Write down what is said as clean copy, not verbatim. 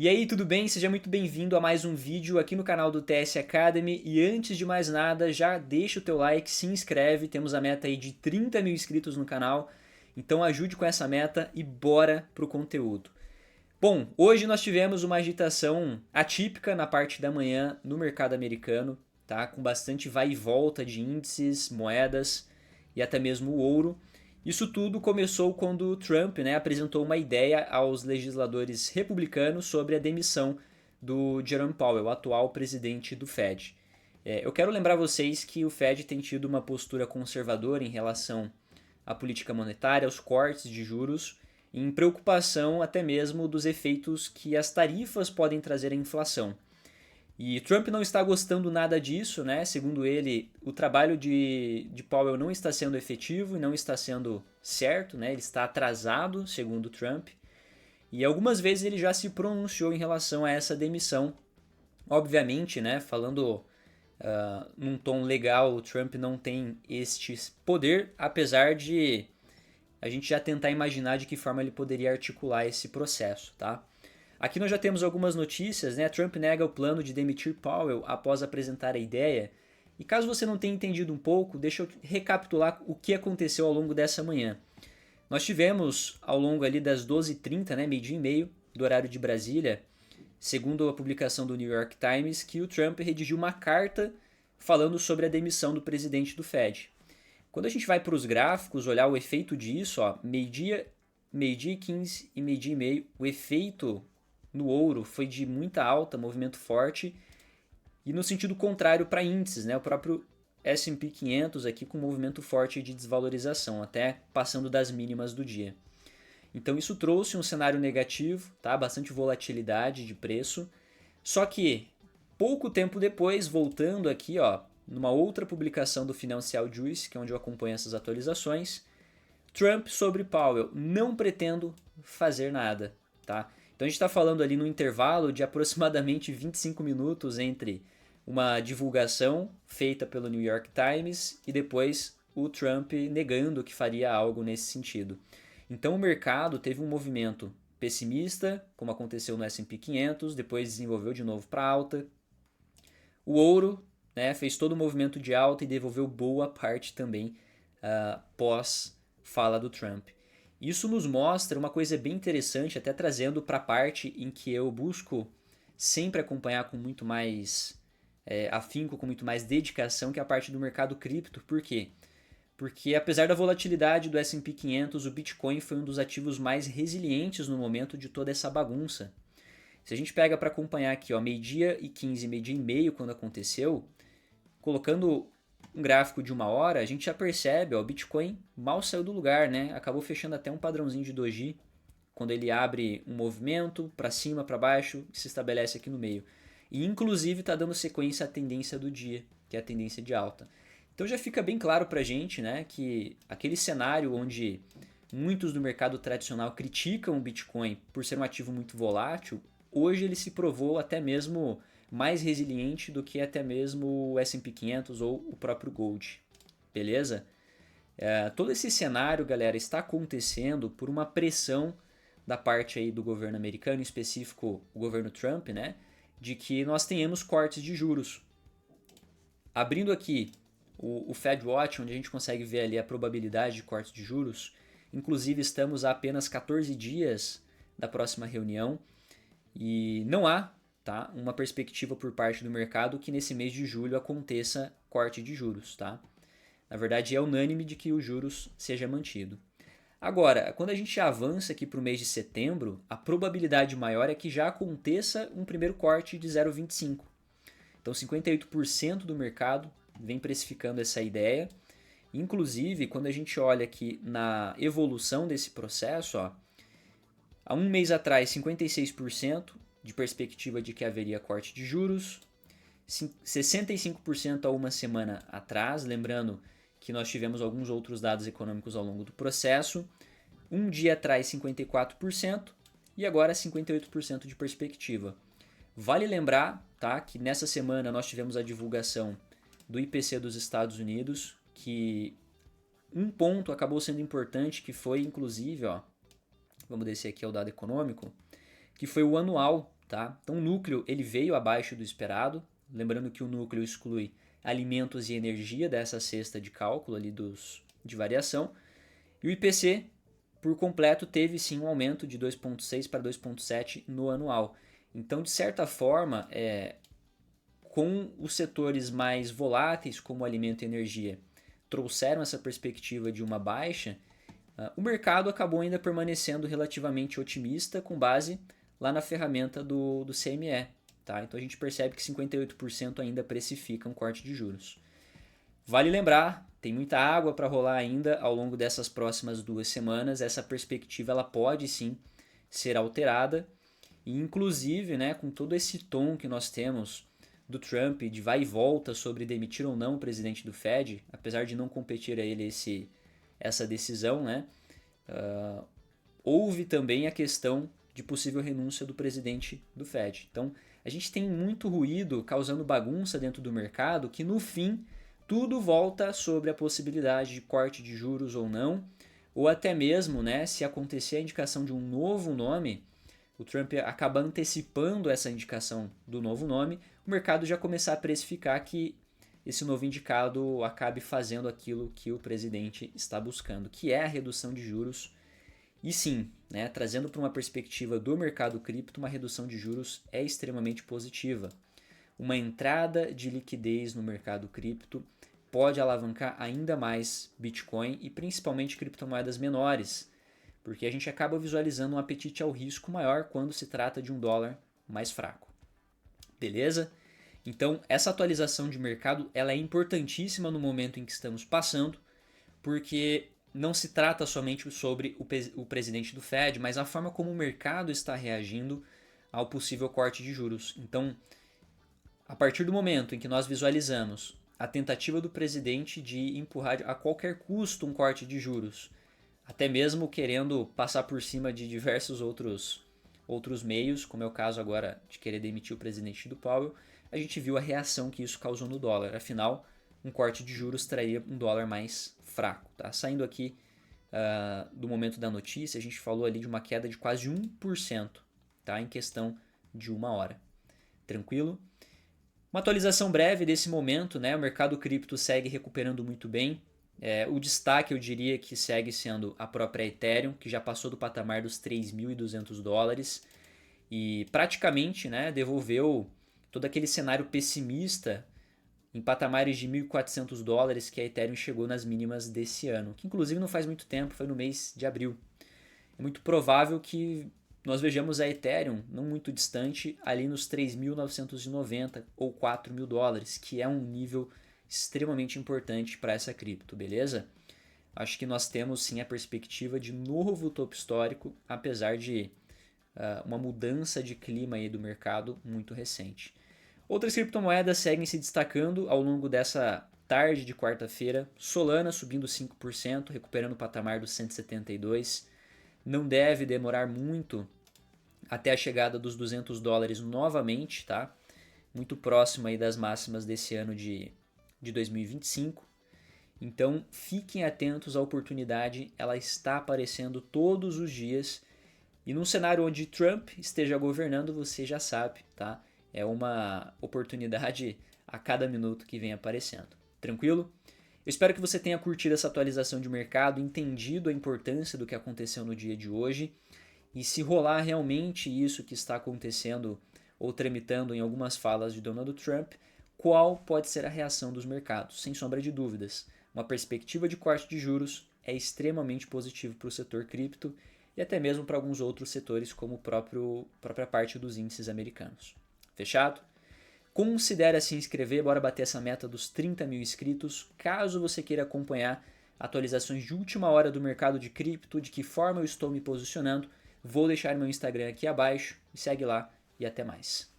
E aí, tudo bem? Seja muito bem-vindo a mais um vídeo aqui no canal do TS Academy. E antes de mais nada, já deixa o teu like, se inscreve. Temos a meta aí de 30 mil inscritos no canal. Então ajude com essa meta e bora pro conteúdo. Bom, hoje nós tivemos uma agitação atípica na parte da manhã no mercado americano, tá? Com bastante vai e volta de índices, moedas e até mesmo o ouro. Isso tudo começou quando o Trump, né, apresentou uma ideia aos legisladores republicanos sobre a demissão do Jerome Powell, o atual presidente do Fed. Eu quero lembrar vocês que o Fed tem tido uma postura conservadora em relação à política monetária, aos cortes de juros, em preocupação até mesmo dos efeitos que as tarifas podem trazer à inflação. E Trump não está gostando nada disso, né? Segundo ele, o trabalho de Powell não está sendo efetivo e não está sendo certo, né? Ele está atrasado, segundo Trump. E algumas vezes ele já se pronunciou em relação a essa demissão. Obviamente, né? Falando num tom legal, o Trump não tem este poder, apesar de a gente já tentar imaginar de que forma ele poderia articular esse processo, tá? Aqui nós já temos algumas notícias, né? Trump nega o plano de demitir Powell após apresentar a ideia. E caso você não tenha entendido um pouco, deixa eu recapitular o que aconteceu ao longo dessa manhã. Nós tivemos ao longo ali das 12h30, né, meio-dia e meio, do horário de Brasília, segundo a publicação do New York Times, que o Trump redigiu uma carta falando sobre a demissão do presidente do Fed. Quando a gente vai para os gráficos, olhar o efeito disso, ó, meio-dia e 15 e meio-dia e meio, o efeito no ouro foi de muita alta, movimento forte, e no sentido contrário para índices, né? O próprio S&P 500 aqui com movimento forte de desvalorização, até passando das mínimas do dia. Então isso trouxe um cenário negativo, tá? Bastante volatilidade de preço, só que pouco tempo depois, voltando aqui, ó, numa outra publicação do Financial Juice, que é onde eu acompanho essas atualizações, Trump sobre Powell, não pretendo fazer nada, tá? Então a gente está falando ali no intervalo de aproximadamente 25 minutos entre uma divulgação feita pelo New York Times e depois o Trump negando que faria algo nesse sentido. Então o mercado teve um movimento pessimista, como aconteceu no S&P 500, depois desenvolveu de novo para alta. O ouro, né, fez todo o movimento de alta e devolveu boa parte também pós fala do Trump. Isso nos mostra uma coisa bem interessante, até trazendo para a parte em que eu busco sempre acompanhar com muito mais afinco, com muito mais dedicação, que é a parte do mercado cripto. Por quê? Porque apesar da volatilidade do S&P 500, o Bitcoin foi um dos ativos mais resilientes no momento de toda essa bagunça. Se a gente pega para acompanhar aqui, ó, meio-dia e 15, meio-dia e meio, quando aconteceu, colocando um gráfico de uma hora, a gente já percebe, ó, o Bitcoin mal saiu do lugar, né? Acabou fechando até um padrãozinho de doji, quando ele abre um movimento para cima, para baixo, e se estabelece aqui no meio. E inclusive está dando sequência à tendência do dia, que é a tendência de alta. Então já fica bem claro para a gente, né, que aquele cenário onde muitos do mercado tradicional criticam o Bitcoin por ser um ativo muito volátil, hoje ele se provou até mesmo mais resiliente do que até mesmo o S&P 500 ou o próprio Gold, beleza? Todo esse cenário, galera, está acontecendo por uma pressão da parte aí do governo americano, em específico o governo Trump, né, de que nós tenhamos cortes de juros. Abrindo aqui o Fed Watch, onde a gente consegue ver ali a probabilidade de cortes de juros, inclusive estamos a apenas 14 dias da próxima reunião e não há, tá, uma perspectiva por parte do mercado que nesse mês de julho aconteça corte de juros, tá? Na verdade é unânime de que os juros seja mantido. Agora, quando a gente avança aqui para o mês de setembro, a probabilidade maior é que já aconteça um primeiro corte de 0,25. Então 58% do mercado vem precificando essa ideia. Inclusive, quando a gente olha aqui na evolução desse processo, ó, há um mês atrás 56% de perspectiva de que haveria corte de juros, 65% há uma semana atrás, lembrando que nós tivemos alguns outros dados econômicos ao longo do processo, um dia atrás 54% e agora 58% de perspectiva. Vale lembrar, tá, que nessa semana nós tivemos a divulgação do IPC dos Estados Unidos, que um ponto acabou sendo importante, que foi inclusive, ó, vamos descer aqui ao dado econômico, que foi o anual, tá? Então o núcleo ele veio abaixo do esperado, lembrando que o núcleo exclui alimentos e energia dessa cesta de cálculo ali de variação, e o IPC por completo teve sim um aumento de 2,6 para 2,7 no anual. Então, de certa forma, com os setores mais voláteis, como alimento e energia, trouxeram essa perspectiva de uma baixa, o mercado acabou ainda permanecendo relativamente otimista com base lá na ferramenta do CME. Tá? Então a gente percebe que 58% ainda precifica um corte de juros. Vale lembrar, tem muita água para rolar ainda ao longo dessas próximas 2 semanas. Essa perspectiva ela pode sim ser alterada. E inclusive, né, com todo esse tom que nós temos do Trump de vai e volta sobre demitir ou não o presidente do Fed, apesar de não competir a ele essa decisão, né, houve também a questão de possível renúncia do presidente do Fed. Então, a gente tem muito ruído causando bagunça dentro do mercado que no fim tudo volta sobre a possibilidade de corte de juros ou não, ou até mesmo, né, se acontecer a indicação de um novo nome, o Trump acaba antecipando essa indicação do novo nome, o mercado já começar a precificar que esse novo indicado acabe fazendo aquilo que o presidente está buscando, que é a redução de juros. E sim, né, trazendo para uma perspectiva do mercado cripto, uma redução de juros é extremamente positiva. Uma entrada de liquidez no mercado cripto pode alavancar ainda mais Bitcoin e principalmente criptomoedas menores, porque a gente acaba visualizando um apetite ao risco maior quando se trata de um dólar mais fraco. Beleza? Então, essa atualização de mercado ela é importantíssima no momento em que estamos passando, porque não se trata somente sobre o presidente do Fed, mas a forma como o mercado está reagindo ao possível corte de juros. Então, a partir do momento em que nós visualizamos a tentativa do presidente de empurrar a qualquer custo um corte de juros, até mesmo querendo passar por cima de diversos outros meios, como é o caso agora de querer demitir o presidente do Powell, a gente viu a reação que isso causou no dólar. Afinal, um corte de juros traria um dólar mais fraco. Tá? Saindo aqui do momento da notícia, a gente falou ali de uma queda de quase 1%, tá? Em questão de 1 hora. Tranquilo? Uma atualização breve desse momento, né? O mercado cripto segue recuperando muito bem. O destaque eu diria que segue sendo a própria Ethereum, que já passou do patamar dos $3.200 e praticamente, né, devolveu todo aquele cenário pessimista em patamares de $1.400 que a Ethereum chegou nas mínimas desse ano, que inclusive não faz muito tempo, foi no mês de abril. É muito provável que nós vejamos a Ethereum não muito distante ali nos 3.990 ou $4.000, que é um nível extremamente importante para essa cripto, beleza? Acho que nós temos sim a perspectiva de novo topo histórico, apesar de uma mudança de clima aí do mercado muito recente. Outras criptomoedas seguem se destacando ao longo dessa tarde de quarta-feira. Solana subindo 5%, recuperando o patamar dos 172. Não deve demorar muito até a chegada dos $200 novamente, tá? Muito próximo aí das máximas desse ano de 2025. Então fiquem atentos à oportunidade, ela está aparecendo todos os dias. E num cenário onde Trump esteja governando, você já sabe, tá? É uma oportunidade a cada minuto que vem aparecendo. Tranquilo? Eu espero que você tenha curtido essa atualização de mercado, entendido a importância do que aconteceu no dia de hoje. E se rolar realmente isso que está acontecendo ou tramitando em algumas falas de Donald Trump, qual pode ser a reação dos mercados? Sem sombra de dúvidas, uma perspectiva de corte de juros é extremamente positivo para o setor cripto e até mesmo para alguns outros setores como própria parte dos índices americanos. Fechado? Considere se inscrever, bora bater essa meta dos 30 mil inscritos. Caso você queira acompanhar atualizações de última hora do mercado de cripto, de que forma eu estou me posicionando, vou deixar meu Instagram aqui abaixo. Me segue lá e até mais.